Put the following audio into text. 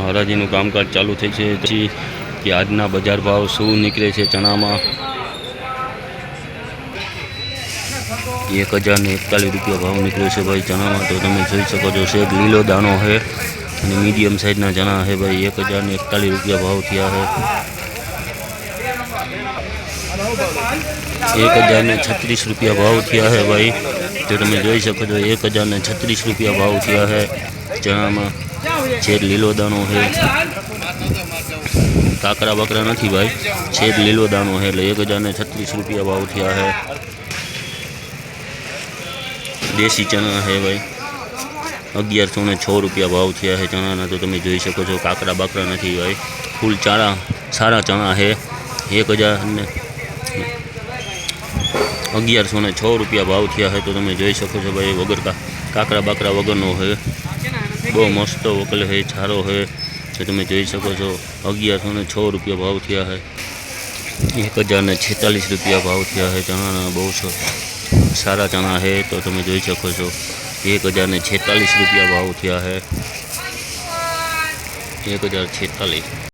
हराजीનું કામકાજ ચાલુ થઈ છે પછી કે આજના બજાર ભાવ શું નીકળે છે ચણામાં 1041 રૂપિયા ભાવ નીકળ્યો છે ભાઈ ચણામાં। તો તમે જોઈ શકો છો છે લીલો દાણો है અને मीडियम साइजना चना है भाई 1041 रुपया भाव थिया है। 1036 रुपया भाव थिया है भाई। तो तुम जोई सको छो 1036 रुपया भाव थिया है चना में। छेद लीलो दाणो है, काकरा बकरा नहीं भाई, छेद लीलो दाणो है એટલે 1036 रुपया भाव थिया है। देसी चना है भाई 1106 रुपया भाव थिया है चना ना। तो तुम जोई सको छो काकरा बाकरा नहीं भाई, फूल चारा सारा चना है 1106 रुपया भाव थिया है। तो तुम जोई सको छो भाई वगर का काकरा बाकरा वगरनो है, बहुत मस्त वकल है, छारो है। तो तुम जोई सको छो 1106 रुपया भाव थिया है। 1046 रुपया भाव थिया है चना ना, बहुत सारा चना है। तो तुम जोई सको छो 1046 रुपया भाव थिया है। 1046।